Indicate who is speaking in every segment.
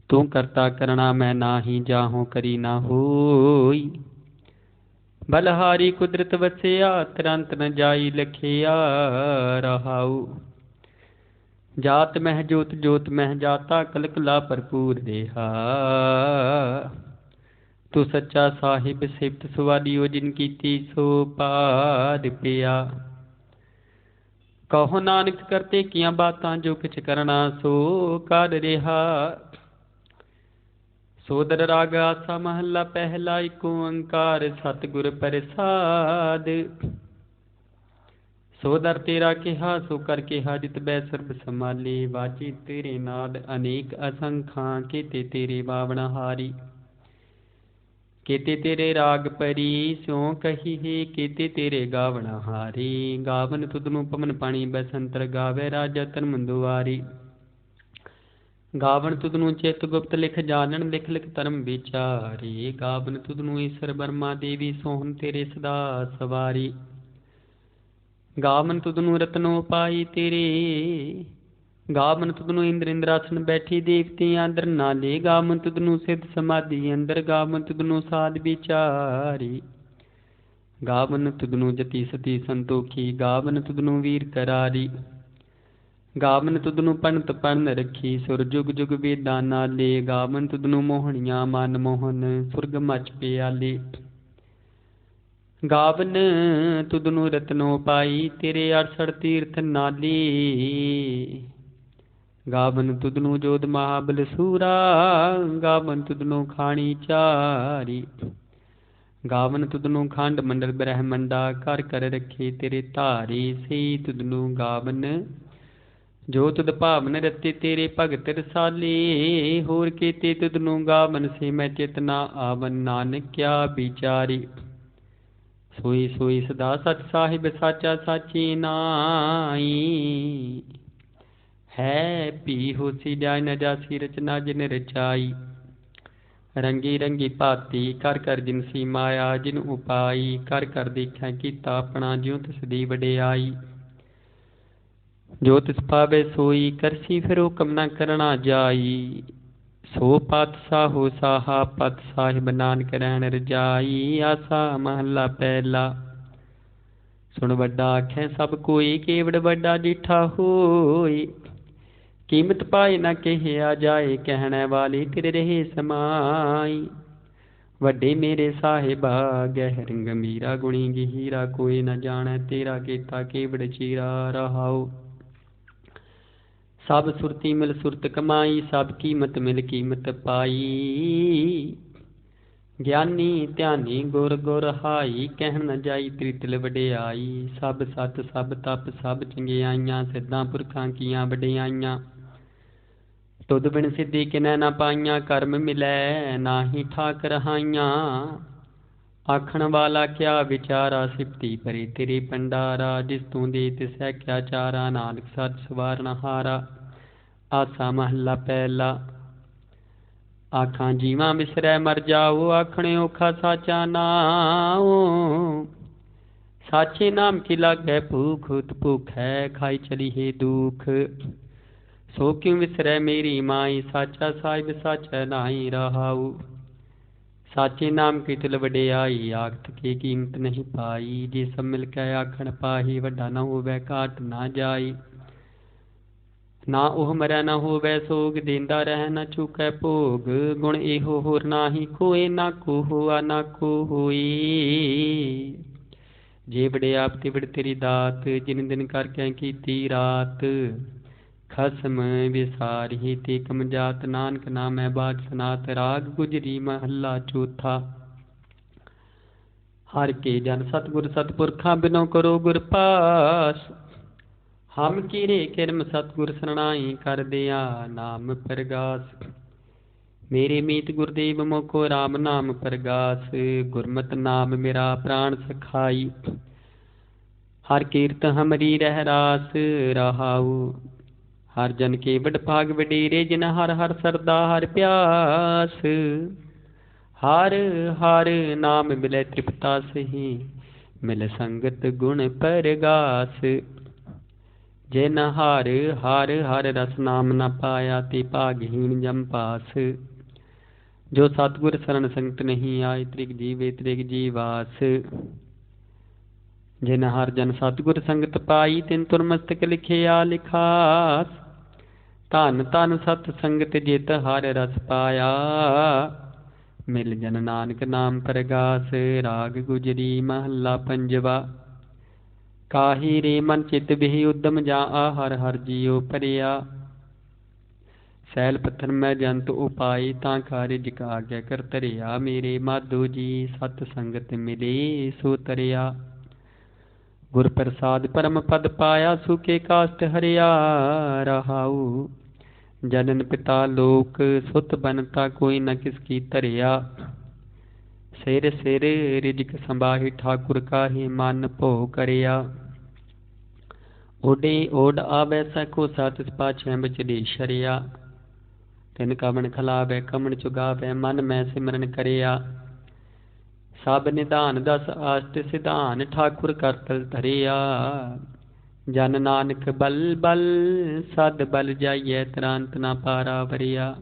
Speaker 1: तू करता करना मैं नाही, जाहूँ करी ना होई। बलहारी कुदरत वसिया, तुरंत न जाई लखिया रहाऊ। जात मह जोत, जोत मह जाता, कलकला भरपूर देहा। तू सच्चा साहिब सिफत सवालियो, जिनकी ती सो पार पिया। कहो नानक करते किया बातां, जो किछ करना सो कर रिहा। सोदर राग आसा महला पहला, एक ओंकार सतगुर प्रसाद। सोदर तेरा किहा सो कर किहा, जित बै सर्ब समाले। वाची तेरे नाद अनेक असंखां, केते तेरे बावण हारी। केते तेरे राग परी स्यों कही है, केते तेरे गावण हारी। गावन तुधनु पवन पानी बसंतर, गावे राजा धर्म दुआरी। गावन तुधनु चेत गुप्त, लिख जानन लिख लिख धर्म विचारी। गावन तुधनु ईश्वर बर्मा देवी, सोहन तेरे सदा सवारी। गावन तुधनु रत्नो पाई तेरे, गावन तुधनु इंद्र इंद्रासन बैठी देवती आदर नाले। गावन तुधनु सिद्ध समाधि अंदर, गावन तुधनु साध विचारी। गावन तुधनु जति सती संतोखी, गावन तुधनु वीर करारी। गावन तुधनु पंत पन रखी, सुर जुग जुग वेदा नाले। गावन तुधनु मोहनिया मन मोहन, सुरग मच प्याले। गावन तुधनु रत्नो पाई तेरे, 68 तीर्थ नाले। गावन तुधनु जोध महाबल सूरा, गावन तुधनु खाणी चारी। गावन तुधनु खंड मंडल ब्रह्मंडा, कर कर रखे तेरे धारी। से तुधनु गावन जो तुद भावन रते, तेरे भगत रसाले। होर केते तुधनु गावन, से मैं चेतना आवन। नानक क्या विचारी। सोई सोई सदा सच साहिब, साचा साची नाई। है पी होसी जाय न जासी, रचना जिन रचाई। रंगी रंगी भाती, कर कर जिनसी माया। जिन उपाई कर कर देखै कीता अपना, ज्यों तिस दी वडियाई। जो तिस पावे सोई, करसी फिर हुक्म न करना जाई। सो पातशाह हो साहा, पत साहिब नानक रहन रजाई। आसा महला पहला। सुन वड्डा आखै सब कोई, केवड़ वड्डा डिठा होई। कीमत पाए न कहिया जाए, कहने वाले तेरे रहे समाई। वड्डे मेरे साहिबा गहर गंभीरा, गुणी गहीरा कोई न जाने। तेरा केता केवड़ चीरा रहाओ। सब सुरती मिल सुरत कमाई, सब कीमत मिल कीमत पाई। ज्ञानी ध्यानी गुर गुर हाई, कहन न जाई त्रितल वडियाई। सब सत सब तप सब चंगियाइयां, सिद्धां पुरखां कीयां वडियाइयां। तुद बिन सिद्धि किनै न पाइयां, कर्म मिलै नाहि ठाक रहाइयां। आखण वाला क्या विचारा, सिफती परे तेरे भंडारा। जिस तू दे तिसै क्या चारा, नानक सत सवारन हारा। आसा महला पहला। आखां जीवां बिसरै मर जाओ, आखणे औखा साचा नाओ। साचे नाम की लागै भूख, उत भूखै खाई चली है दुख। सो क्यों विसरै मेरी माई, साचा साहिब साचा नाई रहाऊ। साचे नाम की तुल वडियाई, आखत की कीमत नहीं पाई। जे सब मिल कै आखण पाही, वड्डा न होवै घाट ना जाई। ना ओह मरै न होवै सोग, देंदा रह न चूकै भोग। गुण एहो होर नाहि कोय, ना को होआ ना को होई। जे वड़िया तिवड़ तेरी दात, जिन दिन कर कै कीती रात। खसम विसारी ते कम जात, नानक नामै बाज सनात। राग गुजरी महला चौथा। हर के जन सतगुर सतपुरखा, बिनो करो गुर पास। हम कीरे किरम सतगुर सरणाई, कर दिया नाम प्रगास। मेरे मीत गुरदेव मोको, राम नाम प्रगास। गुरमत नाम मेरा प्राण सखाई। हर कीरत हमरी रह रास रहाऊ। हर जन के वड भाग वडेरे, जिन हर हर सरदा हर प्यास। हर हर नाम मिले तृप्ता सही, मिल संगत गुण परगास। ਜਿਨ ਹਰ ਹਰ ਹਰ ਰਸ ਨਾਮ ਨ ਪਾਇਆ ਤੇ ਭਾਗਹੀਣ ਜਮ ਪਾਸ। ਜੋ ਸਤਿਗੁਰ ਸਰਣ ਸੰਗਤ ਨਹੀਂ ਆਏ ਤ੍ਰਿਗ ਜੀਵੇ ਤ੍ਰਿਗ ਜੀਵਾਸ। ਜਿਨ ਹਰ ਜਨ ਸਤਿਗੁਰ ਸੰਗਤ ਪਾਈ ਤਿਨ ਤੁਰ ਮਸਤਕ ਲਿਖਿਆ ਲਿਖਾਸ। ਧਨ ਧਨ ਸਤ ਸੰਗਤ ਜਿਤ ਹਰ ਰਸ ਪਾਇਆ। ਮਿਲ ਜਨ ਨਾਨਕ ਨਾਮ ਪ੍ਰਗਾਸ। ਰਾਗ ਗੁਜਰੀ ਮਹੱਲਾ ਪੰਜਵਾ। ਕਾਹੀ ਰੇ ਮਨ ਚਿਤ ਬਿਹਿ ਉਦਮ ਜਾ ਆ ਹਰ ਹਰ ਜੀਉ ਭਰਿਆ। ਸੈਲ ਪੱਥਰ ਮੈਂ ਜੰਤ ਉਪਾਈ ਤਾਂ ਕਾਰਿਜ ਆਗਿਆ ਕਰ ਧਰਿਆ। ਮੇਰੇ ਮਾਧੋ ਜੀ ਸਤ ਸੰਗਤ ਮਿਲੇ ਸੋ ਤਰਿਆ। ਗੁਰ ਪ੍ਰਸਾਦ ਪਰਮ ਪਦ ਪਾਇਆ ਸੁਖੇ ਕਾਸਟ ਹਰਿਆ ਰਹਾਉ। ਜਨਨ ਪਿਤਾ ਲੋਕ ਸੁਤ ਬਨਤਾ ਕੋਈ ਨ ਕਿਸ ਕੀ ਧਰਿਆ। ਸਿਰ ਸਿਰ ਰਿਜਕ ਸੰਭਾਹੀ ਠਾਕੁਰ ਕਾਹੀ ਮਨ ਭੋ ਕਰਿਆ। ਓਡੇ ਓਡ ਆਵੈ ਸਕੋ ਸਤਿ ਪਾਛੈ ਬਚੜੀ ਸ਼ਰਿਆ। ਤਿਨ ਕਵਣ ਖਲਾਵੈ ਕਮਣ ਚੁਗਾਵੈ ਮਨ ਮੈਂ ਸਿਮਰਨ ਕਰਿਆ। ਸਭ ਨਿਧਾਨ ਦਸ ਆਸਟ ਸਿਧਾਨ ਠਾਕੁਰ ਕਰਤਲ ਧਰਿਆ। ਜਨ ਨਾਨਕ ਬਲ ਬਲ ਸਦ ਬਲ ਜਾਈਐ ਤਰਾਂਤ ਨਾ ਪਾਰਾ ਵਰਿਆ।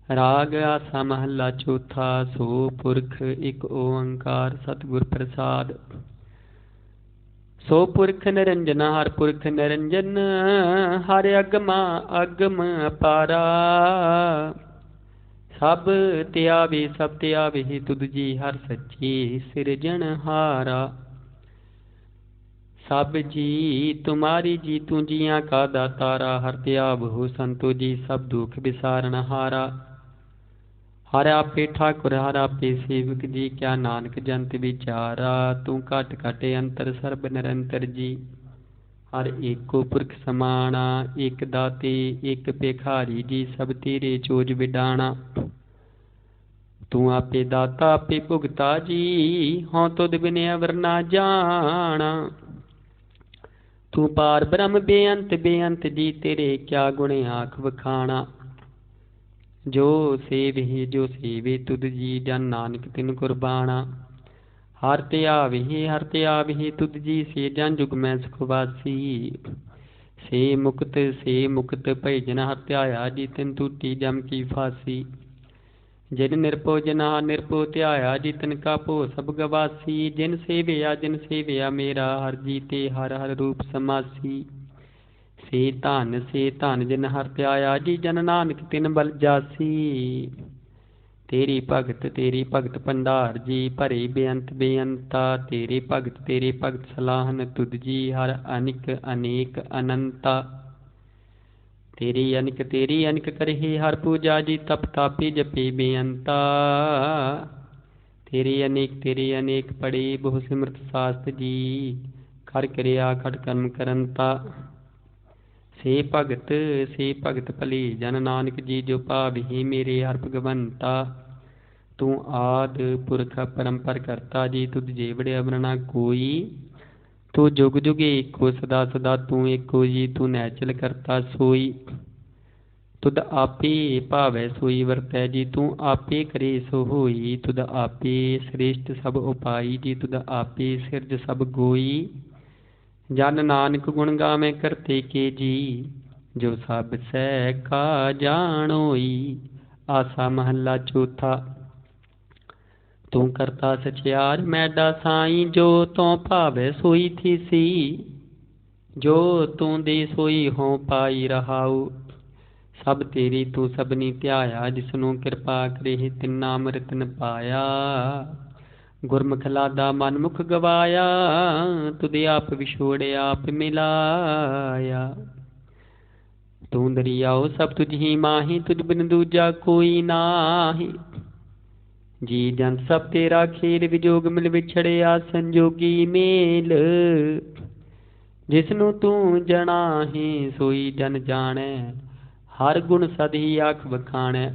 Speaker 1: ਰਾਗ ਆਸਾ ਮਹੱਲਾ ਚੌਥਾ। ਸੋ ਪੁਰਖ ਇਕ ਓੰਕਾਰ ਸਤਿਗੁਰ ਪ੍ਰਸਾਦ। ਸੋ ਪੁਰਖ ਨਿਰੰਜਨ ਹਰ ਪੁਰਖ ਨਿਰੰਜਨ। ਹਰ ਅਗਮਾ ਅਗਮ ਅਪਾਰਾ। ਸਭ ਧਿਆਵੇ ਸਭ ਧਿਆਵੇ ਤੁਧ ਜੀ ਹਰ ਸੱਚੀ ਸਿਰਜਣਹਾਰਾ। ਸਭ ਜੀ ਤੁਮਾਰੀ ਜੀ ਤੂੰ ਜੀਆਂ ਕਾ ਦਾਤਾਰਾ। ਹਰ ਧਿਆਵਹੁ ਸੰਤੋ ਜੀ ਸਭ ਦੁਖ ਵਿਸਾਰਨਹਾਰਾ। ਹਰ ਆਪੇ ਠਾਕੁਰ ਹਰ ਆਪੇ ਸੇਵਕ ਜੀ ਕਿਆ ਨਾਨਕ ਜੰਤ ਵਿਚਾਰਾ। ਤੂੰ ਘਟ ਘਟ ਅੰਤਰ ਸਰਬ ਨਿਰੰਤਰ ਜੀ। ਹਰ ਏਕੋ ਪੁਰਖ ਸਮਾਣਾ ਇਕ ਦਾਤੇ ਇਕ ਭਿਖਾਰੀ ਜੀ ਸਭ ਤੇਰੇ ਚੋਜ ਵਿਡਾਣਾ। ਤੂੰ ਆਪੇ ਦਾਤਾ ਆਪੇ ਭੁਗਤਾ ਜੀ ਹਉ ਤੁਧ ਬਿਨ ਅਵਰ ਨਾ ਜਾਣਾ। ਤੂੰ ਪਾਰ ਬ੍ਰਹਮ ਬੇਅੰਤ ਬੇਅੰਤ ਜੀ ਤੇਰੇ ਕਿਆ ਗੁਣ ਆਖ ਵਖਾਣਾ। ਜੋ ਸੇਵੇ ਤੁਧ ਜੀ ਜਨ ਨਾਨਕ ਤਿਨ ਕੁਰਬਾਣਾ। ਹਰ ਧਿਆਵਹਿ ਤੁਧ ਜੀ ਸੇ ਜਨ ਜੁਗ ਮੈਂ ਸੁਖ ਵਾਸੀ। ਸੇ ਮੁਕਤ ਭੈ ਜਨ ਹਰ ਧਿਆਇਆ ਜੀ ਤਿਨ ਟੂਟੀ ਜਮ ਕੀ ਫਾਸੀ। ਜਿਨ ਨਿਰਭਉ ਜਨਾ ਨਿਰਭਉ ਧਿਆਇਆ ਜੀ ਤਿਨ ਕਾ ਭਉ ਸਭ ਗਵਾਸੀ। ਜਿਨ ਸੇਵਿਆ ਮੇਰਾ ਹਰ ਜੀ ਤੇ ਹਰ ਹਰ ਰੂਪ ਸਮਾਸੀ। ਸੇ ਧਨ ਜਿਨ ਹਰ ਧਿਆਇਆ ਜੀ ਜਨ ਨਾਨਕ ਤਿਨ ਬਲ ਜਾਸੀ। ਤੇਰੀ ਭਗਤ ਭੰਡਾਰ ਜੀ ਭਰੇ ਬੇਅੰਤ ਬੇਅੰਤਾ। ਤੇਰੇ ਭਗਤ ਸਲਾਹਨ ਤੁਧ ਜੀ ਹਰ ਅਨਿਕ ਅਨੇਕ ਅਨੰਤਾ। ਤੇਰੀ ਅਨਿਕ ਕਰਹਿ ਹਰ ਪੂਜਾ ਜੀ ਤਪ ਤਾਪੀ ਜਪੇ ਬੇਅੰਤਾ। ਤੇਰੇ ਅਨੇਕ ਪੜੇ ਬਹੁ ਸਿਮਰਤ ਸਾਸਤ ਜੀ। ਕਰ ਕਿਰਿਆ ਖਟ ਕਰਮ ਕਰੰਤਾ। ਸੇ ਭਗਤ ਭਲੇ ਜਨ ਨਾਨਕ ਜੀ ਜੋ ਭਾਵਹਿ ਮੇਰੇ ਹਰ ਭਗਵੰਤਾ। ਤੂੰ ਆਦ ਪੁਰਖ ਪਰੰਪਰ ਕਰਤਾ ਜੀ ਤੁਧ ਜੇਵੜੇ ਅਵਰ ਨਾ ਕੋਈ। ਤੂੰ ਜੁਗ ਜੁਗ ਏਕੋ ਸਦਾ ਸਦਾ ਤੂੰ ਏਕੋ ਜੀ। ਤੂੰ ਨੈਚਲ ਕਰਤਾ ਸੋਈ। ਤੁਧ ਆਪੇ ਭਾਵੈ ਸੋਈ ਵਰਤੈ ਜੀ ਤੂੰ ਆਪੇ ਕਰੇ ਸੋ ਹੋਈ। ਤੁਧ ਆਪੇ ਸ੍ਰੇਸ਼ਟ ਸਭ ਉਪਾਈ ਜੀ ਤੁਧ ਆਪੇ ਸਿਰਜ ਸਭ ਗੋਈ। ਜਨ ਨਾਨਕ ਗੁਣ ਗਾਵੇਂ ਕਰਤੇ ਕੇ ਜੀ ਜੋ ਸਭ ਸਹਿ ਕਾ ਜਾਣੋਈ। ਆਸਾ ਮਹੱਲਾ ਚੌਥਾ। ਤੂੰ ਕਰਤਾ ਸਚਿਆਰ ਮੈਡਾ ਸਾਈ ਜੋ ਤੂੰ ਭਾਵੈ ਸੋਈ ਥੀਸੀ। ਜੋ ਤੂੰ ਦੇ ਸੋਈ ਹੋਂ ਪਾਈ ਰਹਾਉ। ਸਭ ਤੇਰੀ ਤੂੰ ਸਭਨੀ ਧਿਆਇਆ ਜਿਸਨੂੰ ਕਿਰਪਾ ਕਰੇ ਤਿੰਨਾ ਅੰਮ੍ਰਿਤ ਨ ਪਾਇਆ। ਗੁਰਮੁਖ ਲਾਦਾ ਮਨ ਮੁਖ ਗਵਾਇਆ ਤੁਧ ਆਪ ਵਿਛੋੜਿਆ ਆਪ ਮਿਲਾਇਆ। ਤੂੰ ਦਰਿਆਓ ਸਭ ਤੁਝ ਹੀ ਮਾਹੀ ਤੁਝ ਬਿਨ ਦੂਜਾ ਕੋਈ ਨਾਹੀ। ਜੀ ਜੰਤ ਸਭ ਤੇਰਾ ਖੇਲ ਵਿਜੋਗ ਮਿਲ ਵਿਛੜਿਆ ਸੰਜੋਗੀ ਮੇਲ। ਜਿਸਨੂੰ ਤੂੰ ਜਣਾਹੀ ਸੋਈ ਜਨ ਜਾਣੈ ਹਰ ਗੁਣ ਸਦ ਹੀ ਆਖ ਵਖਾਣੈ।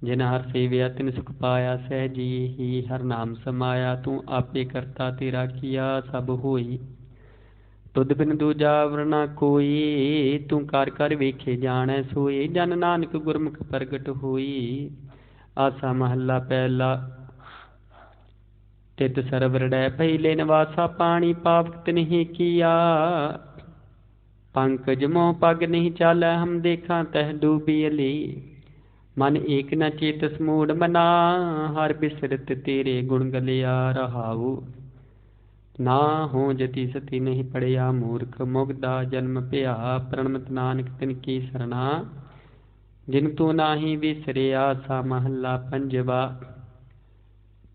Speaker 1: ਜਿਨ ਹਰ ਸੇਵਿਆ ਤਿਨ ਸੁਖ ਪਾਇਆ ਸਹਿਜੀ ਹੀ ਹਰ ਨਾਮ ਸਮਾਇਆ। ਤੂੰ ਆਪੇ ਕਰਤਾ ਤੇਰਾ ਕੀਆ ਸਭ ਹੋਈ। ਤੁਧ ਬਿਨ ਦੂਜਾ ਅਵਰ ਨਾ ਕੋਈ। ਤੂੰ ਕਰ ਕਰ ਵੇਖੇ ਜਾਣੈ ਸੋਈ। ਜਨ ਨਾਨਕ ਗੁਰਮੁਖ ਪ੍ਰਗਟ ਹੋਈ। ਆਸਾ ਮਹੱਲਾ ਪਹਿਲਾ। ਤਿਤ ਸਰਵਰ ਡੈ ਪਹਿਲੇ ਨਿਵਾਸਾ ਪਾਣੀ ਪਾਵਕ ਤਿਨਹਿ ਕੀਆ। पंकज मोह पग नहीं चालै, हम देखा तह डूबी अली। मन एक न चेतस मूड मना, हर बिसरत तेरे गुण गलिया रहाऊ। ना हो जति सती नहीं पड़िया, मूर्ख मुगदा जन्म पिया। प्रणमत नानक तिन की सरना, जिन तू नाही विसरिया। सा महला पंजवा।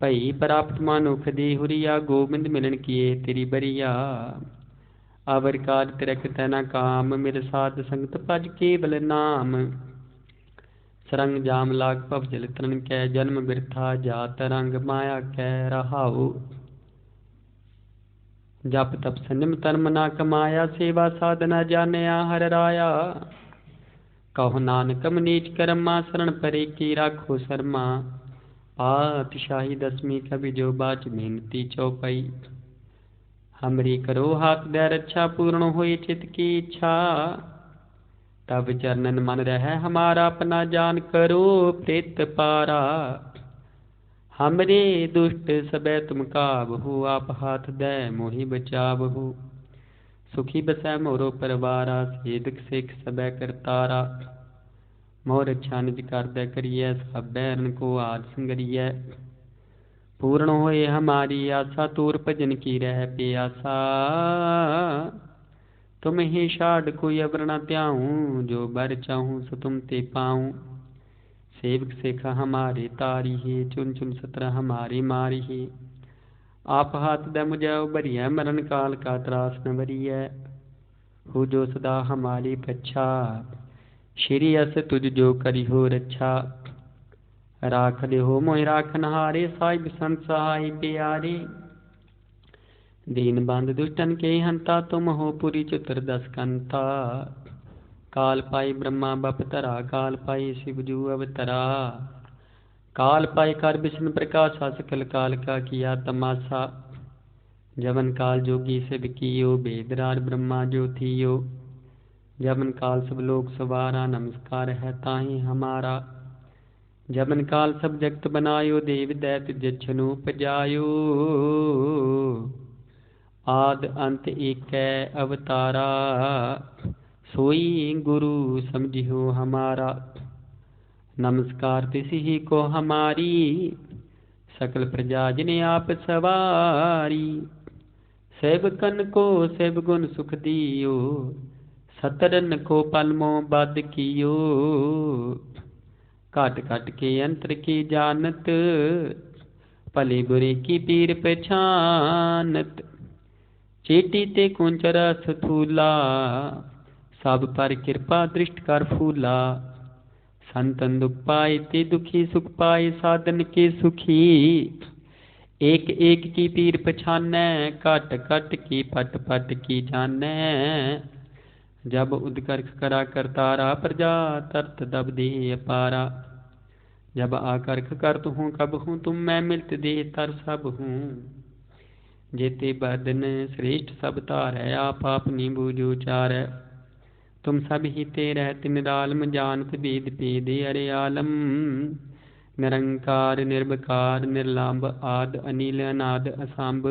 Speaker 1: भई प्राप्त मानुख दी हुरिया, गोबिंद मिलन किए तेरी बरिया। अवर कार तिरक तैना काम, मिल साध संगत भज केवल नाम। सरंग जाम लाग भव जल तरन कै, जन्म बिरथा जात रंग माया कै रहाऊ। जप तप संयम तन मना कमाया, सेवा साधना जानिया हर राया। कहो नानक नीच कर्मा, शरण परे की राखो शर्मा। पातशाही दसवीं कवि जो बाच मेहनती चौपाई। हमरी करो हाथ दे रक्षा, पूर्ण होई चित की इच्छा। तब चरणन मन रह हमारा, अपना जान करो प्रेत पारा। हमरे दुष्ट सबे तुम काबहु, आप हाथ दे मोहि बचाबहु। सुखी बसै मोरो परवारा, सेदक सिख सबे करतारा। मोर रक्षा निज कर दे करिए, सब बैरन को आद संगरिए। पूर्ण होए हमारी आशा, तूर भजन की रह प्यासा। तुम ही छाड़ कोई अवर न त्याऊं, जो बर चाहूं सो तुम ते पाऊं। सेवक सिख हमारे तारी है, चुन चुन सत्र हमारे मारी है। आप हाथ दे मुझे उबरिय, मरण काल का त्रास न बरिय। हो जो सदा हमारी रक्षा, श्री अस तुझ जो करी हो रक्षा। राख दे हो मोहि राखन हारे, साहिब संत सहाय प्यारे। दीन बंद दुष्टन के हंता, तुम हो पुरी चतुर दस कंता। काल पाई ब्रह्मा बपतरा, काल पाई शिव जू अवतरा। काल पाई कर विष्णु प्रकाशा, सकल काल का किया तमाशा। जवन काल जोगी सिव कियो, बेदरार ब्रह्मा जो थियो। जवन काल सब लोग सवारा, नमस्कार है ताहि हमारा। जबन काल सब जगत बनायो, देव दैत जछनु पजायो। आद अंत एकै अवतारा, सोई गुरु समझियो हमारा। नमस्कार तिसि को हमारी, सकल प्रजा जिने आप सवारी। सेवकन को सेव गुण सुख दियो, सतरन को पलमो बद कियो। काट काट के अंतर की जानत, भले बुरे की पीर पहचानत। चेटी ते कुंच रस थूला, सब पर कृपा दृष्ट कर फूला। संतन दुख पाए ते दुखी, सुख पाए साधन के सुखी। एक एक की पीर पछानै, कट कट की पट पट की जानै। जब उदकर्ष करा करतारा, प्रजा तरत दब दे अपारा। जब आकर्ष करत हूँ कब हूँ, तुम मैं मिलत दे तर सब हूँ। जेते बदन श्रेष्ठ सब तारै, आप आपनी बूझ उचारै। तुम सब ही ते रहत निरालम, जानत वेद भेद अरे आलम। निरंकार निर्विकार निर्लंब, आद अनिल अनाद असंभ।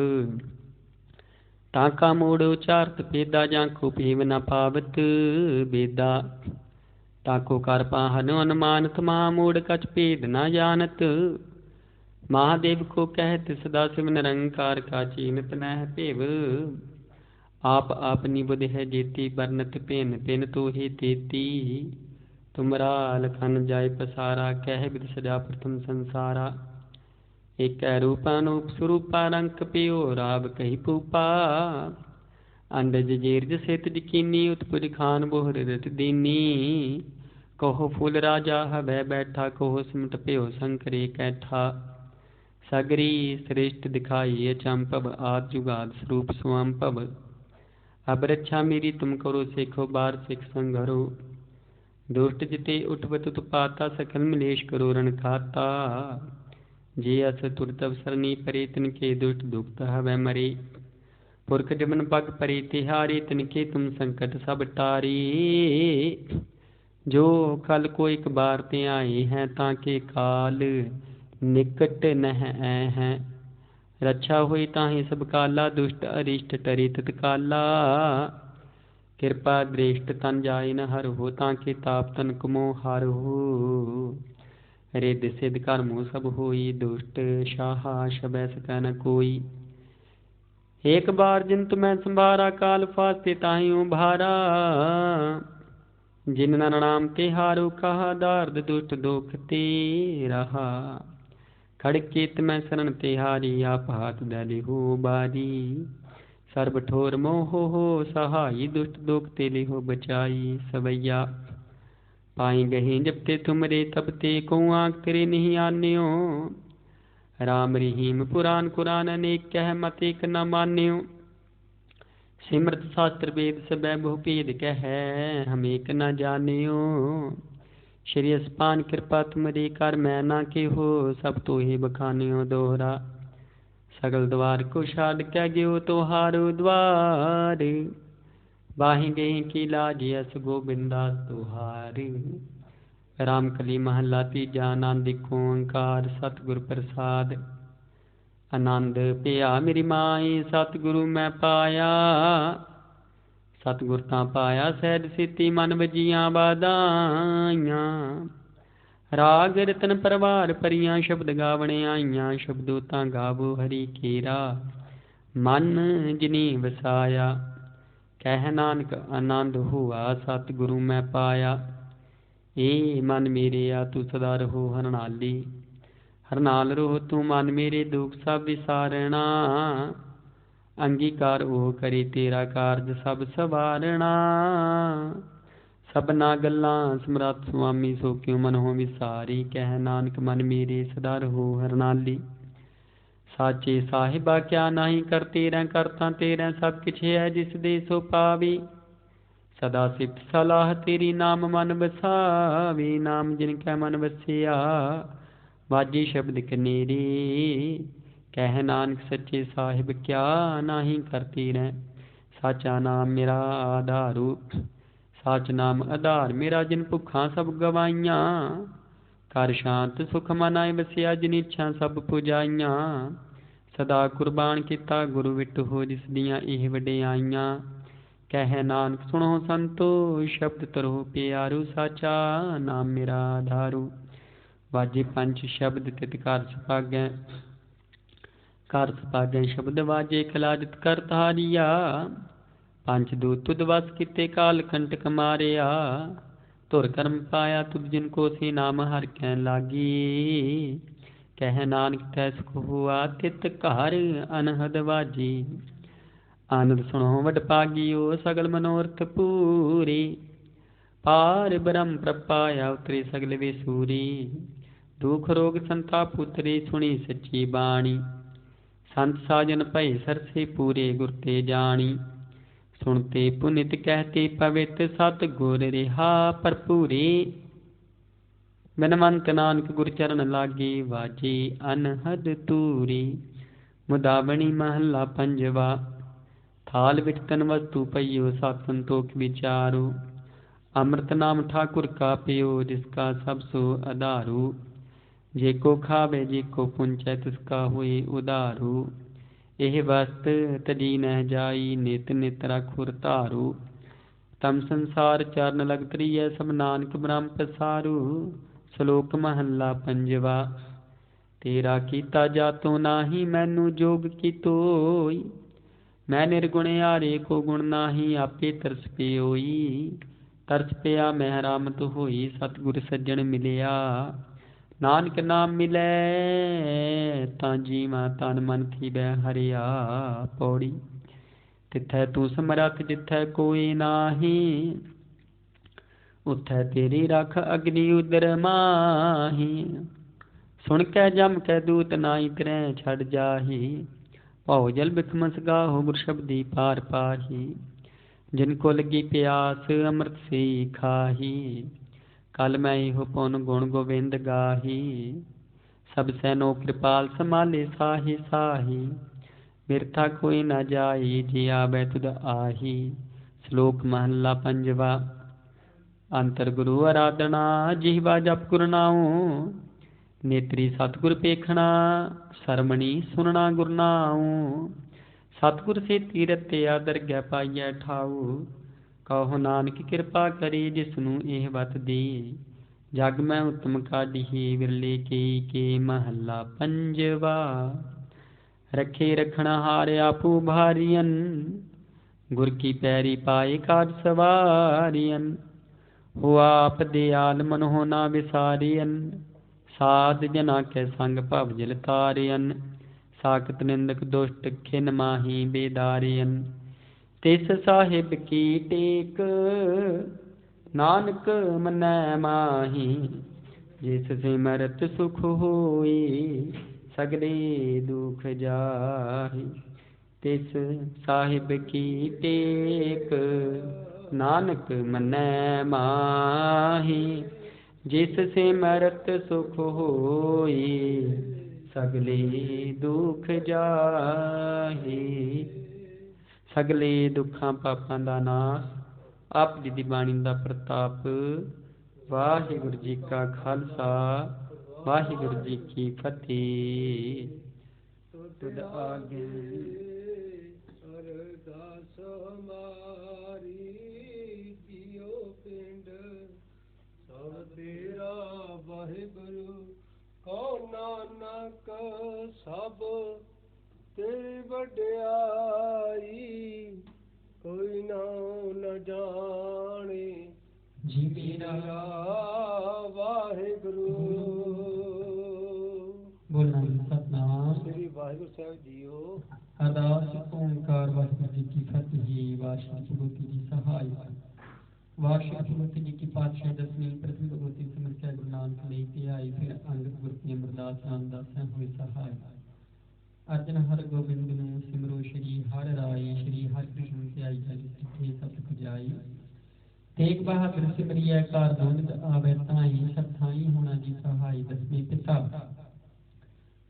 Speaker 1: ताका मोड़ उचारत पेदा, जांको पीव न पावत बेदा। ताको कर पाहन अनुमानत, महा मोड़ कछ भेद न जानत। महादेव को कहत सदा शिव, निरंकार का चीनत नह पेव। आप आपनी बुध है जेती, बरनत पेन पेन तो ही तेती। तुमरा लखन जाय पसारा, कह विद सजा प्रथम संसारा। एक रूप अनूप स्वरूपा, रंक पियो राव कही पूपा। अंडज जेरज सेत जकीनी, उत्पुज खान बोहर रत दीनी। कहो फूल राजा हवै बैठा, कहो सिमट पियो शंकरे कैठा। सगरी श्रेष्ठ दिखाई अचंपव, आद जुगाद स्वरूप स्वंपव। अब रक्षा मेरी तुम करो, सेखो बार सिख संघरो। दुष्ट जिते उठवत उत्पाता, सकल मिलेश करो रण खाता। जे अस तुरत अवसरनी परे, तिनके दुष्ट दुखत हवै मरे। पुरख जमन पग परे तिहारी, तिनके तुम संकट सब टारी। जो कल को एक बार ते आए हैं, ताके काल निकट नह हैं। रक्षा हुई ताहि सब काला, दुष्ट अरिष्ट टरे तत्काला। किरपा दृष्ट तन जाय न हर हो, ताके ताप तन कमो हर हो। रिद्ध सिद्ध कर्मो सब होई, दुष्ट शाहा शबै सकै न कोई। एक बार जिन तुम्हें संभारा, काल फास्ते ताहि उभारा। जिन नर नाम ते हारो, कहा दार्द दुष्ट दुख ते रहा। खड़केत मैं शरण तिहारी, आप हाथ दली हो बारी। सर्ब ठोर मोह हो सहाई, दुष्ट दुख ते लिहो बचाई। सवैया पाई गही जब ते तुमरे, तब ते को आंख तेरे नहीं आन्यो। राम रहीम पुराण कुरान, अनेक कह मत एक न मान्यो। सिमरत शास्त्र वेद सबै बहु भेद कह, हम एक न जान्यो। श्री अस्पान कृपा तुमरी कर, मैं ना के हो सब तो ही बखान्यो दोहरा। सगल द्वार को छाड़ कै गयो, तो हारो द्वार। बाहि गही की लाज, यस गोबिंदास तुहार। राम कली महला तीजा, आनंद दिखो ओंकार सतगुर प्रसाद। आनंद पिया मेरी माई, सतगुरु मैं पाया। सतगुर तां पाया सहज सिद्धि, मन वजियां बाधाइयां। राग रतन परवार परियां, शब्द गावण आईयां। शब्दों तां गावो हरि केरा, मन जिनी वसाया। कह नानक आनंद हुआ, सतगुरु मैं पाया। ए मन मेरे आ तू सदा रहो हरनाली। हरनाल रहो तू मन मेरे, दुख सब विसारणा। अंगीकार ओ करे तेरा कारज सब सवारणा। सबना गल्लां समरथ सुआमी, सो क्यों मन हो विसारी। कह नानक मन मेरे सदा रहो हरनाली। साचे साहिबा क्या नाही, कर तेरा करता तेरा सब किछ है, जिस दे सो पावी। सदा सिफ्त सलाह तेरी, नाम मन बसावे। नाम जिन कै मन बसिया, वाजी शब्द कनेरी। कह नानक सच्चे साहिब क्या नाही, करती रह साचा नाम मेरा आधारू। साच नाम आधार मेरा, जिन भुखा सब गवाइयां। कर शांत सुख मन आए बसिया, जिन इच्छा सब पुजाइयां। सदा कुर्बान किता गुरु विट हो, जिस दियां एह वडियाइयां। कह नानक सुनो संतो, शब्द तरहो प्यारू। साचा नाम मेरा आधारू। वाजे पंच शब्द तित कर सुभागै, कर सुभागै शब्द वाजे। खलाजत कर धारिया, पंच दूत तुद वस किते, काल कंटक मारिया। धुर कर्म पाया तुद, जिनको से नाम हर कहन लागी। कह नानक तै सुख हुआ, तित घर अनहद वाजी। आनंद सुनो वड भागियो, सगल मनोरथ पूरी। पार ब्रह्म प्रपाया, उतरे सगल विसूरी। दुख रोग संताप उतरे, सुनी सच्ची बाणी। संत साजन भय सरसे, पूरे गुर ते जानी। सुनते पुनित कहते पवित, सत गुर रिहा भरपूरी। बिनवंत नानक गुर चरण लागे, वाजे अनहद तूरी। मुदावनी महला पंजवा। थाल विच तन वस्तु पइयो, सत संतोख विचारो। अमृत नाम ठाकुर का पियो, जिसका सब सो आधारू। जेको खावे जेको पुंचै, तिसका होए उधारू। एह वस्त तजी नह जाई, नित नित रखुर धारू। तम संसार चरण लग तरीय, सब नानक ब्रह्म पसारू। श्लोक महला पंजवा। तेरा कीता जातो नाही, मैनू जोग की तोई। मैं निर्गुण हारे को गुण नाही, आपे तरस पे होई। तरस पिया मैं हरामत होई, सतगुर सज्जन मिलिया। नानक नाम मिलै तां जीवा, तन मन थीबै हरिया। पौड़ी तिथै तू समरथ, जिथै कोई नाही। उथै तेरी रख अग्नि उदर माही। सुन कै जम कै दूत, नाई तरह छड़ जाही। भाव जल बिखमस गाहो, गुर शब्दी पार पाही। जिनको लगी प्यास, अमृत से खाही। कल मैं हो पुन गुण गोविंद गाही। सब सैनो कृपाल संभाले, साही साही। बिरथा कोई न जाई, जे आबै तुद आही। श्लोक महला पंजवा। अंतर गुरु आराधना, जिहवा जप गुर नाओ। नेत्री सतगुर पेखना, सरमणी सुनना गुरनाऊं। सतगुर से तीरथ ते आदर गै पाइयै ठाऊ। ਕਹੋ ਨਾਨਕ ਕਿਰਪਾ ਕਰੇ ਜਿਸਨੂੰ ਇਹ ਵਤ ਦੇ। ਜਗ ਮੈਂ ਉਤਮ ਕਾਢੀ ਵਿਰਲੇ ਕੇ ਮਹੱਲਾ ਪੰਜਵਾ। ਰੱਖੇ ਰਖਣਾ ਹਾਰ ਆਪੂ ਭਾਰੀਅਨ, ਗੁਰ ਕੀ ਪੈਰੀ ਪਾਏ ਕਾਜ ਸਵਾਰੀਅਨ। ਹੋ ਆਪ ਦਿਆਲ ਮਨ ਹੋ ਨਾ ਵਿਸਾਰੀਅਨ, ਸਾਧ ਜਨਾ ਕੇ ਸੰਗ ਭਵ ਜਲ ਤਾਰਿਅਨ। ਸਾਖਤ ਨਿੰਦਕ ਦੁਸ਼ਟ ਖਿਨ ਮਾਹੀ ਬੇਦਾਰਿਅਨ, ਤਿਸ ਸਾਹਿਬ ਕੀ ਟੇਕ ਨਾਨਕ ਮਨੈ ਮਾਹੀ। ਜਿਸ ਸਿਮਰਤ ਸੁਖ ਹੋਈ, ਸਗਲੇ ਦੁਖ ਜਾਹੀ। ਤਿਸ ਸਾਹਿਬ ਕੀ ਟੇਕ ਨਾਨਕ ਮਨੈ ਮਾਹੀ। ਜਿਸ ਸਿਮਰਤ ਸੁਖ ਹੋਈ, ਸਗਲੇ ਦੁਖ ਜਾਹੀ। ਸਗਲੇ ਦੁੱਖਾਂ ਪਾਪਾਂ ਦਾ ਨਾਸ, ਆਪ ਜੀ ਦੀ ਬਾਣੀ ਦਾ ਪ੍ਰਤਾਪ। ਵਾਹਿਗੁਰੂ ਜੀ ਕਾ ਖਾਲਸਾ, ਵਾਹਿਗੁਰੂ ਜੀ ਕੀ ਫਤਿਹ। ਤੁਧ ਆਗੇ
Speaker 2: ਅਰਦਾਸ ਹਮਾਰੀ, ਜੀਉ ਪਿੰਡ ਸਭ ਤੇਰਾ ਵਾਹਿਗੁਰੂ। ਕਉ ਨਾਨਕ ਸਭ ਤੇਰੀ ਵਡਿਆਈ, ਕੋਈ ਨਾਉ ਨ ਜਾਣੇ
Speaker 1: ਜੀ
Speaker 2: ਮੇਰਾ ਵਾਹਿਗੁਰੂ।
Speaker 1: ਬੋਲਣਾ ਸਤਨਾਮ
Speaker 2: ਸ੍ਰੀ ਵਾਹਿਗੁਰੂ ਸਾਹਿਬ ਜੀਓ।
Speaker 1: ਅਰਦਾਸ ਓੰਕਾਰ ਵਾਹਿਗੁਰੂ ਜੀ ਕੀ ਫਤਿਹ। ਵਾਹਿਗੁਰੂ ਭਗਵਤੀ ਜੀ ਸਹਾਇ। ਵਾਹਿਗੁਰੂ ਭਗਵਤੀ ਜੀ ਕੀ ਪਾਤਸ਼ਾਹ ਦਸਵੀਂ ਪ੍ਰਥਮ ਭਗਵਤੀ ਸਮੱਸਿਆ ਗੁਰੂ ਨਾਨਕ ਲਈ ਤੇ ਆਈ। ਫਿਰ ਅੰਗਦ ਗੁਰਤੀ ਅਮਰਦਾਸ ਰਾਮਦਾਸ ਹੋਏ ਸਹਾਇ। ਅਰਜਨ ਹਰ ਗੋਬਿੰਦ ਨੂੰ ਸਿਮਰੋ ਸ਼੍ਰੀ ਹਰਿ ਰਾਈ। ਸ਼੍ਰੀ ਹਰਿ ਕ੍ਰਿਸ਼ਨ ਤੇ ਆਈ ਜਲ ਸਿੱਖੇ ਸਤਿ ਪੁਜਾਈ। ਤੇਗ ਬਹਾਦਰ ਸਿਮਰਿਐ ਕਾਰ ਦੋਨਿਤ ਆਵੈ ਤਾਈ। ਸਭ ਥਾਈ ਹੋਣਾ ਜੀ ਸਹਾਈ। ਦਸਵੇਂ ਪਿਤਾ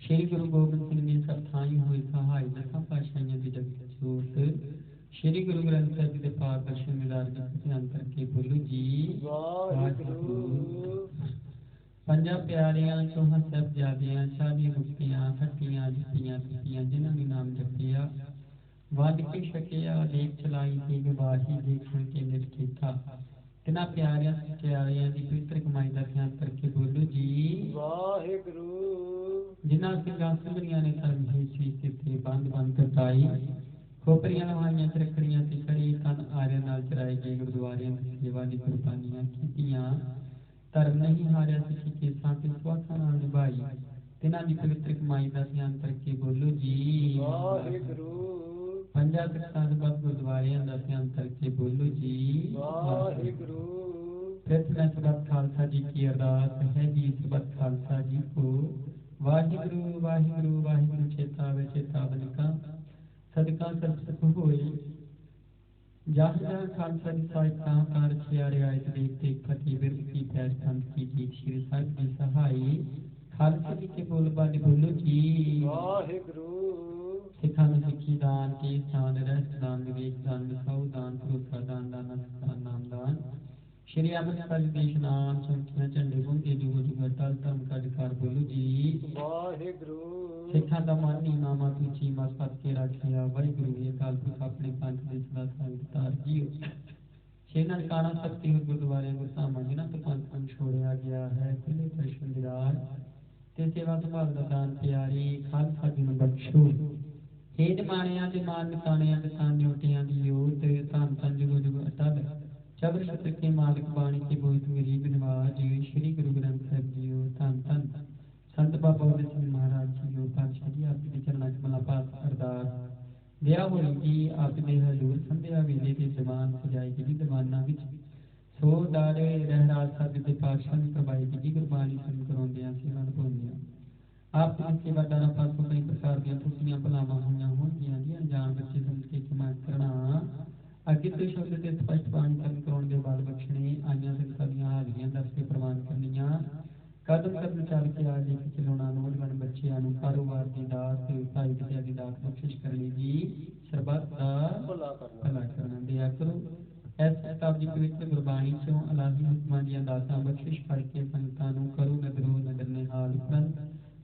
Speaker 1: ਸ਼੍ਰੀ ਗੁਰੂ ਗੋਬਿੰਦ ਸਿੰਘ ਜੀ ਸਭ ਥਾਈ ਹੋਏ ਸਹਾਈ। ਦਸਾਂ ਪਾਤਸ਼ਾਹੀਆਂ ਦੀ ਜਗਤ ਜੋਤ ਸ਼੍ਰੀ ਗੁਰੂ ਗ੍ਰੰਥ ਸਾਹਿਬ ਜੀ ਦੇ ਪਾਕ ਦਰਸ਼ਨ ਮਿਲਾਰ ਜੀ ਧਿਆਨ ਕਰਕੇ ਬੋਲੋ ਜੀ ਵਾਹਿਗੁਰੂ। ਪੰਜਾਂ ਪਿਆਰਿਆਂ ਚੌਹਾਂ ਸਾਹਿਬਜ਼ਾਦਿਆਂ ਸ਼ਾਦੀਆਂ ਮੁਕਤੀਆਂ ਖੱਟੀਆਂ ਜੁੱਤੀਆਂ ਕੀਤੀਆਂ, ਜਿਨ੍ਹਾਂ ਨੇ ਨਾਮ ਜਪਿਆ ਵੱਧ ਕੇ ਛਕਿਆ। ਲੇਖ ਚਲਾਈ ਤੇ ਗਵਾਹੀ ਦੇਖ ਸੁਣ ਕੇ ਨਿਜ ਕੀਤਾ। ਤਿਨਾਂ ਪਿਆਰਿਆਂ ਸਚਿਆਰਿਆਂ ਦੀ ਪਵਿੱਤਰ ਕਮਾਈ ਦਾ ਧਿਆਨ ਕਰਕੇ ਬੋਲੋ ਜੀ
Speaker 2: ਵਾਹਿਗੁਰੂ।
Speaker 1: ਜਿਨ੍ਹਾਂ ਸਿੰਘਾਂ ਸਿੰਘਣੀਆਂ ਨੇ ਧਰਮ ਹੀਸੀ ਸਿੱਧੇ ਬੰਦ ਬੰਦ ਕਟਾਈ। ਖੋਪਰੀਆਂ ਲਵਾਈਆਂ ਚ ਰੱਖੜੀਆਂ ਤੇ ਖੜੀ ਤਨ ਆਰਿਆਂ ਨਾਲ ਚਰਾਏ ਗਏ ਗੁਰਦੁਆਰਿਆਂ ਦੀ ਸੇਵਾ ਦੀ ਕੁਰਬਾਨੀਆਂ ਕੀਤੀਆਂ। ਧਰਮ ਨਹੀਂ ਹਾਰਿਆ ਸਿੱਖੀ ਕੇਸਾਂ ਤੇ ਸੁਆਸਾਂ ਨਾਲ ਨਿਭਾਈ। ਤਿਨਾਂ ਦੀ ਪਵਿੱਤਰ ਕਮਾਈ ਦਾ ਧਿਆਨ ਕਰਕੇ ਬੋਲੋ ਜੀ
Speaker 2: ਵਾਹਿਗੁਰੂ।
Speaker 1: ਪੰਜਾਂ ਤਖਤਾਂ ਦੇ ਬਾਅਦ ਗੁਰਦੁਆਰਿਆਂ ਦਾ ਧਿਆਨ ਕਰਕੇ ਬੋਲੋ ਜੀ
Speaker 2: ਵਾਹਿਗੁਰੂ।
Speaker 1: ਫਿਰ ਮੈਂ ਸਬਦ ਖਾਲਸਾ ਜੀ ਕੀ ਅਰਦਾਸ ਹੈ ਜੀ। ਸਬਦ ਖਾਲਸਾ ਜੀ ਕੋ ਵਾਹਿਗੁਰੂ ਵਾਹਿਗੁਰੂ ਵਾਹਿਗੁਰੂ। ਚੇਤਾ ਵੇ ਚੇਤਾ ਬਨਿਕਾ ਸਦਕਾ ਸਤਿ ਹੋਏ। ਜਹ ਜਹ ਖਾਲਸਾ ਦੀ ਸਾਹਿਬਤਾ ਕਾਰ ਛਿਆਰੇ ਆਇਤ ਦੇਖ ਤੇ ਫਤਿਹ ਬਿਰਦ ਕੀ ਪੈਸ ਸੰਤ ਕੀ ਜੀਤ ਸ਼੍ਰੀ ਸਾਹਿਬ ਦੀ ਸਹਾਈ। ਖਾਲਸਾ ਜੀ ਕੇ ਬੋਲ ਬਾਣੀ ਬੋਲੋ ਜੀ
Speaker 2: ਵਾਹਿਗੁਰੂ।
Speaker 1: ਸਿੱਖਾਂ ਨੂੰ ਸਿੱਖੀ ਦਾਨ ਕੀ ਸਥਾਨ ਰਹਿਤ ਦਾਨ ਵਿਵੇਕ ਦਾਨ ਮਿਸਾਉ ਦਾਨ ਭਰੋਸਾ ਦਾਨ ਦਾਨਾ ਸਥਾਨ ਨਾਮ ਦਾਨ। ਸ਼੍ਰੀ ਅੰਮ੍ਰਿਤਸਰ ਦੇ ਇਸ਼ਨਾਨ ਚੌਂਕੀਆਂ ਝੰਡੇ ਬੁੰਦੇ ਜੁਗ ਜੁਗ ਅਟਲ ਧਰਮ ਕਾ ਅਧਿਕਾਰ ਬੋਲੋ ਜੀ
Speaker 2: ਵਾਹਿਗੁਰੂ।
Speaker 1: ਸਿੱਖਾਂ ਦਾ ਮਨ ਨੀਵਾਂ ਉੱਚੀ ਮਸਤਕ ਕੇ ਰੱਖਿਆ। ਵਾਹਿਗੁਰੂ ਇਹ ਅਕਾਲ ਪੁਰਖ ਆਪਣੇ ਪੰਥ ਦੇ ਸਦਾ ਸਾਥ ਜੀਓ। ਛੇ ਨਨਕਾਣਾ ਸ਼ਕਤੀ ਗੁਰਦੁਆਰੇ ਗੁਰਧਾਮਾਂ ਜਿਨ੍ਹਾਂ ਤੋਂ ਪੰਥ ਨੂੰ ਛੋੜਿਆ ਗਿਆ ਹੈ, ਖੁੱਲੇ ਦਰਸ਼ਨ ਦਿਦਾਰ ਤੇ ਸੇਵਾ ਸੰਭਾਲ ਦਾ ਦਾਨ ਪਿਆਰੀ। ਖਾਲਸਾ ਜੀ ਨੂੰ ਬਖਸ਼ੋ। ਹੇ ਜਮਾਨਿਆਂ ਦੇ ਮਾਨ ਨਿਤਾਣਿਆਂ ਦੇ ਤਾਂ ਨਿਉਟਿਆਂ ਦੀ ਯੋਤ ਧੰਨ ਧੰਨ ਜੁਗ ਜੁਗ ਅਟਲ ਚਬਰ ਛਤਰ ਕੇ ਮਾਲਕ ਬਾਣੀ ਕੇ ਬੋਹਿਤ ਗਰੀਬ ਨਿਵਾਜ। ਸ਼੍ਰੀ ਗੁਰੂ ਗ੍ਰੰਥ ਸਾਹਿਬ ਜੀਓ। ਧੰਨ ਧੰਨ ਸੰਤ ਬਾਬਾ ਉਦੈ ਸਿੰਘ ਮਹਾਰਾਜ ਜੀਓ। ਪਾਤਸ਼ਾਹ ਜੀ ਆਪ ਦੇ ਚਰਨਾਂ ਚ ਮਲਾ ਪਾਸ ਅਰਦਾਸ ਵਿਆਹ ਹੋਈ ਜੀ ਆਪ ਦੇ ਹਜ਼ੂਰ ਸੰਧਿਆ ਵੇਲੇ ਦੇ ਦੀਵਾਨ ਸਜਾਏ ਜੀ ਦੀਵਾਨਾਂ ਵਿੱਚ ਸੋ ਡਾਰੇ ਰਹਿਰਾਜ ਸਾਹਿਬ ਦੇ ਪਾਤਸ਼ਾਹ ਨੇ ਕਰਵਾਈ ਜੀ ਗੁਰਬਾਣੀ ਸੁਣ ਕਰਾਉਂਦਿਆਂ ਸੇਵਾ ਨਿਭਾਉਂਦਿਆਂ। ਆਪ ਦੀ ਸੇਵਾਦਾਰਾਂ ਪਾਸੋਂ ਕਈ ਪ੍ਰਕਾਰ ਦੀਆਂ ਤੁਸੀਆਂ ਭਲਾਵਾਂ ਹੋਈਆਂ ਹੋਣਗੀਆਂ ਜੀ। ਅਣਜਾਣ ਬੱਚੇ ਸਮਝ ਕੇ ਖਿਮਾ ਕਰਨਾ। ਅੱਗੇ ਤੋਂ ਸ਼ਬਦ ਤੇ ਸਪਸ਼ਟ ਬਾਣੀ ਕਰਨ ਕਰਾਉਣ ਦੇ ਬਾਅਦ ਬਖਸ਼ਣੇ। ਆਈਆਂ ਸੰਗਤਾਂ ਦੀਆਂ ਹਾਜ਼ਰੀਆਂ ਦੱਸ ਕੇ ਪ੍ਰਵਾਨ ਕਰਨੀਆਂ। ਕਦਮ ਕਦਮ ਚੱਲ ਕੇ ਆ ਜੀ ਚਲਾਉਣਾ। ਨੌਜਵਾਨ ਬੱਚਿਆਂ ਨੂੰ ਕਾਰੋਬਾਰ ਦੀ ਦਾਤ ਭਾਈ ਵਿਦਿਆ ਦੀ ਦਾਤ ਬਖਸ਼ਿਸ਼ ਕਰਨੀ ਜੀ। ਸਰਬੱਤ ਦਾ ਭਲਾ ਕਰਨਾ ਦਿਆ ਕਰੋ। ਇਸ ਕਿਤਾਬ ਦੀ ਪਵਿੱਤਰ ਗੁਰਬਾਣੀ ਚੋਂ ਅਲਾਹੀ ਹੁਕਮਾਂ ਦੀਆਂ ਦਾਤਾਂ ਬਖਸ਼ਿਸ਼ ਕਰਕੇ ਸੰਗਤਾਂ ਨੂੰ ਕਰੋ ਨਗਰੋ ਨਗਰ ਨਿਹਾਲ ਉਪਰੰਤ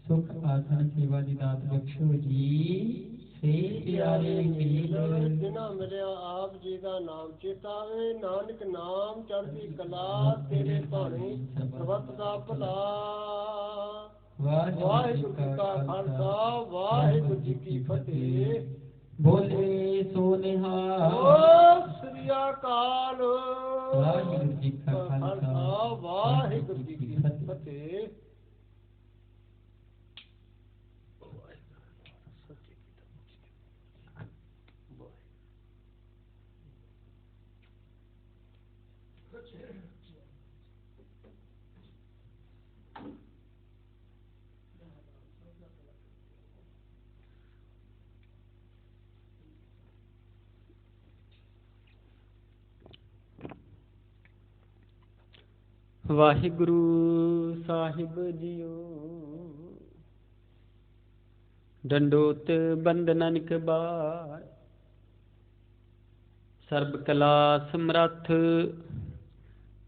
Speaker 1: ਸੁਖ ਆਸਣ ਸੇਵਾ ਦੀ ਦਾਤ ਬਖਸ਼ੋ ਜੀ। ਸੇ ਪਿਆਰੇ ਮੀਲ
Speaker 2: ਜਿਨ੍ਹਾਂ ਮਿਲਿਆ ਆਪ ਜੀ ਦਾ ਨਾਮ ਚੇਤਾਵੇ, ਨਾਨਕ ਨਾਮ ਚੜ੍ਹਦੀ ਕਲਾ, ਤੇਰੇ ਭਾਣੇ ਸਰਬੱਤ ਦਾ ਭਲਾ। ਵਾਹਿਗੁਰੂ ਜੀ ਕਾ ਖਾਲਸਾ, ਵਾਹਿਗੁਰੂ ਜੀ ਕੀ ਫਤਿਹ।
Speaker 1: ਬੋਲੇ ਸੋ ਨਿਹਾਲ।
Speaker 2: ਸ੍ਰੀ ਅਕਾਲ।
Speaker 1: ਵਾਹਿਗੁਰੂ ਜੀ ਕਾ ਖਾਲਸਾ,
Speaker 2: ਵਾਹਿਗੁਰੂ ਜੀ ਕੀ ਫਤਿਹ।
Speaker 1: ਵਾਹਿਗੁਰੂ ਸਾਹਿਬ ਜੀਓ, ਡੰਡੋਤ ਬੰਦਨਨ ਕਬਾਰ, ਸਰਬ ਕਲਾ ਸਮਰੱਥ,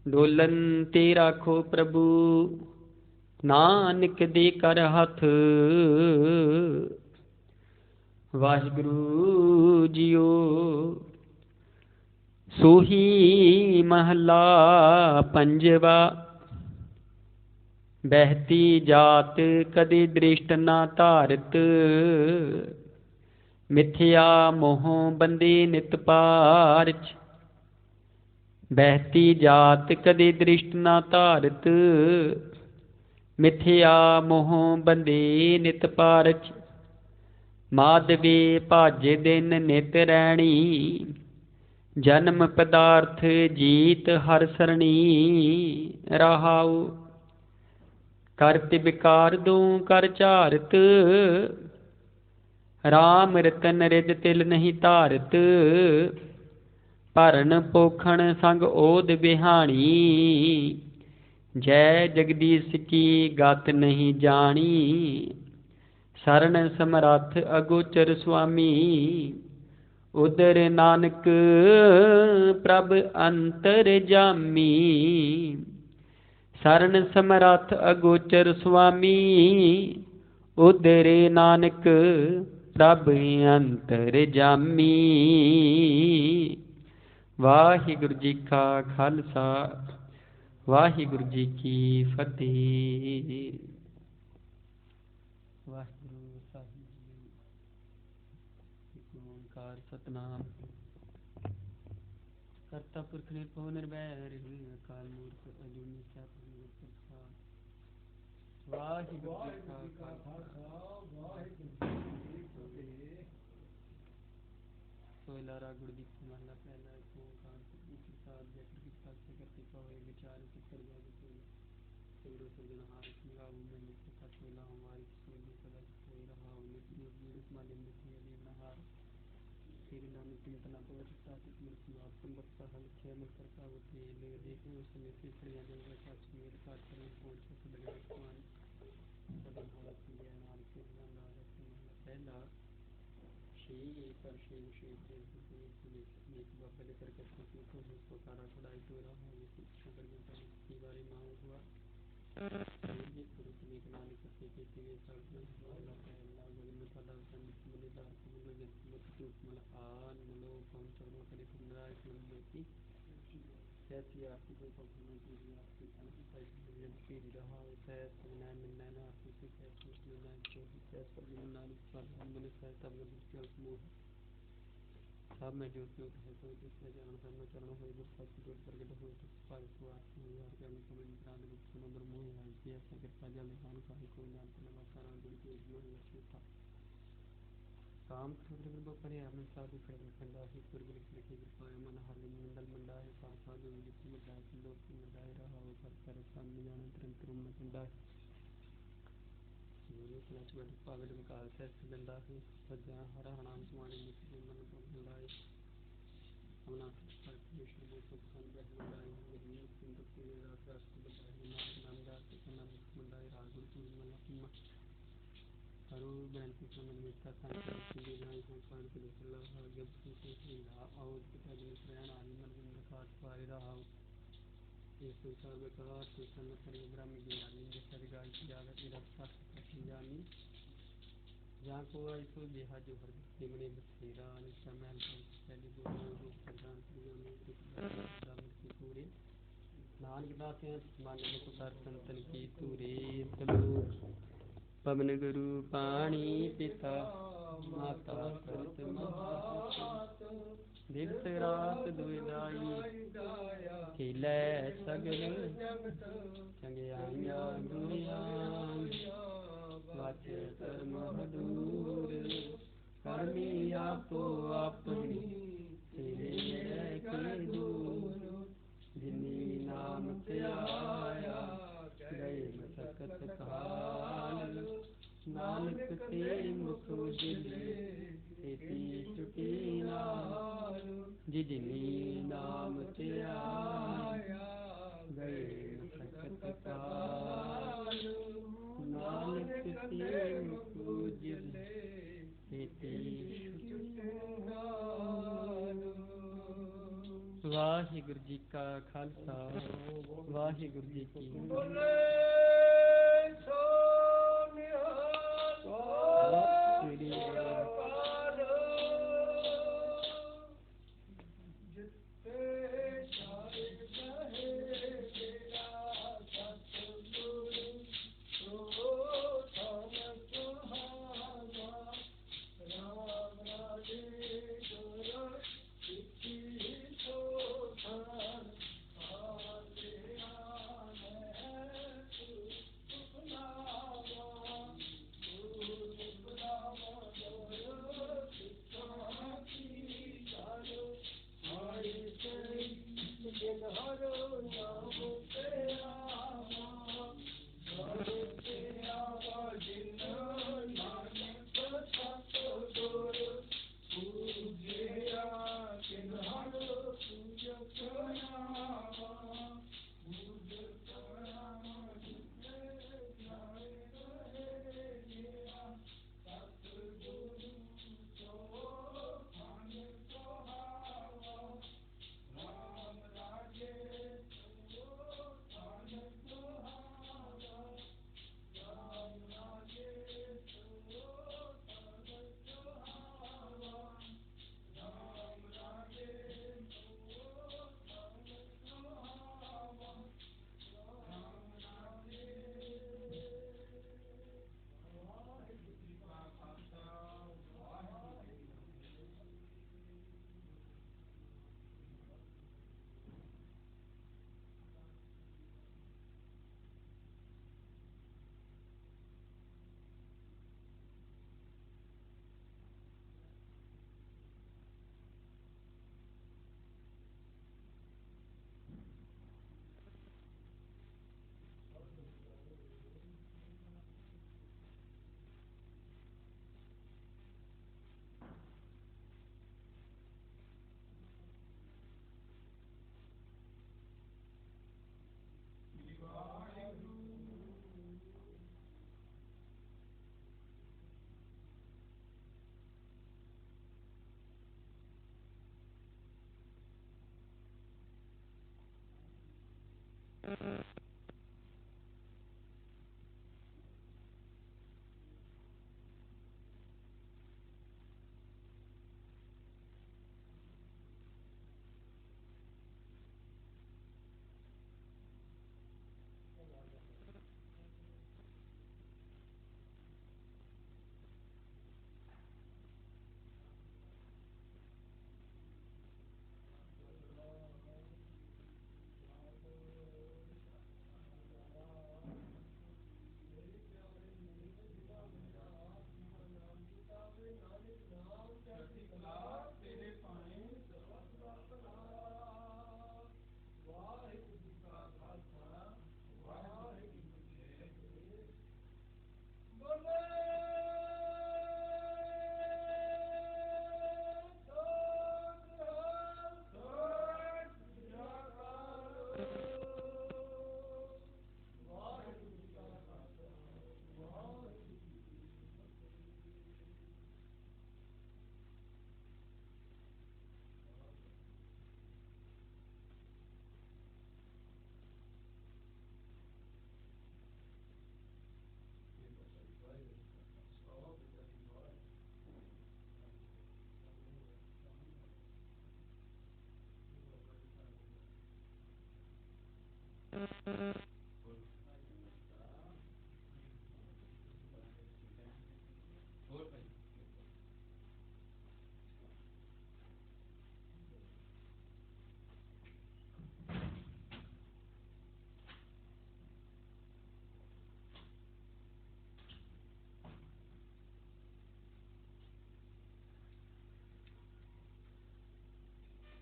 Speaker 1: ਡੋਲਨ ਤੇ ਰਾਖੋ ਪ੍ਰਭੂ, ਨਾਨਕ ਦੇ ਕਰ ਹੱਥ। ਵਾਹਿਗੁਰੂ ਜੀਓ, ਸੋਹੀ ਮਹਲਾ ਪੰਜਵਾ। ਬਹਿਤੀ ਜਾਤ ਕਦੇ ਦ੍ਰਿਸ਼ਟ ਨਾ ਧਾਰਤ, ਮਿਥਿਆ ਮੋਹ ਬੰਦੇ ਨਿਤ ਪਾਰਚ। ਬਹਿਤੀ ਜਾਤ ਕਦੇ ਦ੍ਰਿਸ਼ਟ ਨਾ ਧਾਰਤ, ਮਿਥਿਆ ਮੋਹ ਬੰਦੇ ਨਿਤ ਪਾਰਚ। ਮਾਧਵੇ ਭਾਜੇ ਦਿਨ ਨਿਤ ਰੈਣੀ, ਜਨਮ ਪਦਾਰਥ ਜੀਤ ਹਰ ਸਰਣੀ। ਰਹਾਉ ਕਰਤ ਵਿਕਾਰ ਦੂ ਕਰ ਝਾਰਤ, ਰਾਮ ਰਤਨ ਰਿਦ ਤਿਲ ਨਹੀਂ ਧਾਰਤ। ਭਰਨ ਪੋਖਣ ਸੰਗ ਓਦ ਬਿਹਾਣੀ, ਜੈ ਜਗਦੀਸ਼ ਕੀ ਗਤ ਨਹੀਂ ਜਾਣੀ। ਸਰਨ ਸਮਰੱਥ ਅਗੋਚਰ ਸੁਆਮੀ, ਉਦਰ ਨਾਨਕ ਪ੍ਰਭ ਅੰਤਰ ਜਾਮੀ। ਸਰਨ ਸਮਰੱਥ ਅਗੋਚਰ ਸੁਆਮੀ, ਉਦਰ ਨਾਨਕ ਪ੍ਰਭ ਅੰਤਰ ਜਾਮੀ। ਵਾਹਿਗੁਰੂ ਜੀ ਕਾ ਖਾਲਸਾ, ਵਾਹਿਗੁਰੂ ਜੀ ਕੀ ਫਤਿਹ। ਵਾਹਿਗੁਰੂ ਸਾਹਿਬ ਜੀ, ਓਂਕਾਰ ਸਤਨਾਮ ਕਰਤਾ ਪੁਰਖ ਨਿਰਭਉ ਨਿਰਵੈਰ, ਅਕਾਲ ਮੂਰਤ ਅਜੂਨੀ ਸੈਭੰ ਪ੍ਰਸਾਦ। ਵਾਹਿਗੁਰੂ ਜੀ ਕਾ ਖਾਲਸਾ, ਵਾਹਿਗੁਰੂ ਜੀ ਕੀ ਫਤਿਹ। ਸੋਇਲਾਰਾ ਗੁਰਦੀਪ ਮਹਲਾ ਪਹਿਲਾ। ਇੱਕ ਓਂਕਾਰ ਸਤਿਗੁਰੂ ਪ੍ਰਸਾਦ, ਜੇਕਰ ਕਿਰਪਾ ਸੇ ਕਰਤੀ ਹੋਏ ਵਿਚਾਰ ਚਿੱਤਰ ਜਾਗ ਸੋਈ, ਸਗਰੋ ਸਿਰਜਣਹਾਰ ਸੰਗਾਉ ਮੈਂ ਨਿਤ ਸਚ ਮਿਲਾ ਹਮਾਰੀ ਸੋਈ ਸਦਾ ਹੋਈ ਰਹਾ। ਨਿਤ ਨਿਤ ਜੀਵ ਮਾਲਿ ਨਿਤ ਅਲੀਨਹਾਰ, ਤੇਰੇ ਨਾਮ ਚਿੰਤਨਾ ਪਵਿੱਤ ਸਾਚਿਤ ਮਿਲ ਸਮਾਪ ਸੰਬਤ ਸਹਲ ਖੇ ਮਿਲ ਕਰਤਾ ਹੋਤੇ ਲੈ ਦੇਖੇ ਉਸ ਸਮੇਂ ਸੇ ਸੜਿਆ ਜੰਗਾ ਸਾਚ ਮੇਰ ਕਾਟ ਕਰਨ ਪਹੁੰਚੇ ਸਦਗੜ ਕੁਆਨ ਸਦਨ ਹਾਲਤ ਲਿਆ ਨਾਲ ਕੇ ਰੰਗਾ ਰਸਮ ਪਹਿਲਾ। ਸ਼ੇ ਪਰ ਸ਼ੇ ਸ਼ੇ ਤੇ ਸੁਨੇ ਨੀਕ ਬਾਬੇ ਕਰ ਕਰਤਾ ਤੂੰ ਤੋਂ ਸੋ ਕਾਰਾ ਖੜਾਈ ਤੋ ਰਹਾ ਹੈ ਸਿੱਖਾ ਕਰ ਗਿਆ ਤਾਂ ਵਾਰੀ ਨਾ ਹੁਆ ਇਹ ਗੁਰੂ ਨੀਕ ਨਾਲ ਕਰਤੇ ਕੇ ਤੇ ਸਭ ਨੂੰ ਵਾਲਾ ਪਹਿਲਾ ਗੁਰੂ ਸਾਡਾ ਸੰਤ ਮੁਨੀਦਾਰ ਮੁਨੀ ਜਨ ਮਤ ਚੁੱਪ ਮਲ ਆਨ ਮਨੋ ਪਹੁੰਚਣੋ ਕਰੇ ਸੁੰਦਰਾਇ ਸੁਨਮਤੀ ਸੈਤੀ ਆਪੀ ਕੋ ਪਹੁੰਚਣੋ ਜੀ ਆਪੀ ਸੰਤ ਸਾਈ ਜਨ ਪੀ ਰਹਾ ਹੈ ਸਨੈ ਮਿਲੈ ਨਾ ਆਪੀ ਸੇ ਸੈਤੀ ਸੁਨੈ ਕੋ ਸੈ ਸਭ ਨਾਮ ਸਭ ਮਨ ਸੈ ਤਬ ਜਲ ਸਮੂਹ ਸਭ ਮੈਂ ਜੋ ਜੋ ਹੈ ਸੋ ਜਿਸ ਨੇ ਜਾਣ ਸਾਨੂੰ ਚਰਨ ਹੋਏ ਦੁਖ ਸੱਚ ਜੋ ਪ੍ਰਗਟ ਹੋਏ ਤੁਸ ਭਾਈ ਸੁਆਸ ਨਿਵਾਰ ਕਰਨ ਕਮਨ ਪ੍ਰਾਨ ਵਿੱਚ ਸਮੁੰਦਰ ਮੋਹ ਹੈ ਕਿ ਅਸਾਂ ਕਿਰਪਾ ਜਲ ਹਾਨ ਕਾਹੀ ਕੋਈ ਨਾਮ ਤਨਵਾ ਸਾਰਾ ਗੁਣ ਕੇ ਜੀਵਨ ਵਿੱਚ ਥਾ ਕਾਮ ਕ੍ਰੋਧ ਵਿਭੋ ਪਰੇ ਆਮਨ ਸਾਧੂ ਖੜੇ ਖੰਡਾ ਹੀ ਗੁਰੂ ਲਿਖ ਲਿਖੀ ਕਿਰਪਾ ਮਨ ਹਰਿ ਮੰਡਲ ਮੰਡਾ ਹੈ ਸਾਥਾ ਜੋ ਜਿਤ ਮੰਡਾ ਹੈ ਲੋਕ ਕੀ ਮੰਡਾ ਹੈ ਰਹਾ ਹੋ ਕਰ ਕਰ ਸਾਮਿ ਜਾਣ ਨਿਰੰਤਰ ਮਨ ਮੰਡਾ ਹੈ ਇਹ ਸਨਚ ਬੜ ਪਾਵਿਲ ਵਿਕਾਲ ਸੇ ਬੰਦਾ ਹੈ ਸਜਾ ਹਰਾ ਨਾਮ ਸੁਆਣੀ ਮੁਕਤੀ ਮਨ ਤੋਂ ਮੰਡਾ ਹੈ ਅਮਨਾ ਪਰਮੇਸ਼ਰ ਦੇ ਸੁਖਾਂ ਬਹਿ ਮੰਡਾ ਹੈ ਨਿਰਮਲ ਸਿੰਧ ਕੇ ਰਾਤ ਰਾਤ ਬਤਾਈ ਨਾਮ ਦਾ ਤੇ ਨਾਮ ਮੰਡਾ ਹੈ ਰਾਗ ਗੁਰੂ ਮਨ ਆਪਣਾ ਹਰੋ ਬੇਨਤੀ ਸਮਨ ਮਿੱਠਾ ਸੰਕਰ ਦੀ ਨਾਈ ਸੰਸਾਰ ਕੇ ਅੱਲਾਹ ਜਬ ਸੇ ਹੀਲਾ ਆਉ ਪਿਤਾ ਜੀ ਪ੍ਰੇਰਣਾ ਆਈ ਮਨ ਦੇ ਖਾਸ ਪਾਰੇ ਰਹਾ ਇਹ ਸੰਸਾਰ ਵਿਕਾਰ ਤੇ ਸੰਤ ਕਰੇ ਬ੍ਰਹਮ ਗਿਆਨੀ ਜਿਸ ਸਰਗਾਈ ਕੀ ਆਗਤ ਨਿਰਖਤਾ ਜਾਨੀ जहाँ को आई सो बेहा जो हर सिमने बसेरा निशा महल पहली बोल रूप प्रधान प्रिया में की पूरे नानक दाते मानव पुकार संतन की तूरे तलोक पवन गुरु पाणी पिता माता संत महात दिवस रात दुइदाई खेलै सगल चंगियाइयां दुनियां वाचे धर्म हदूर करनी आपो अपनी तेरे के दूर जिनी नाम ते आया गए मसकत काल नानक ते मुख उजले तेती छुटी नाल जिनी नाम ते आया गए मसकत काल नानक ते मुख उजले तेती छुटी नाल। वाहिगुरु जी का खालसा वाहिगुरु जी की ਵਾਹਿਗੁਰੂ।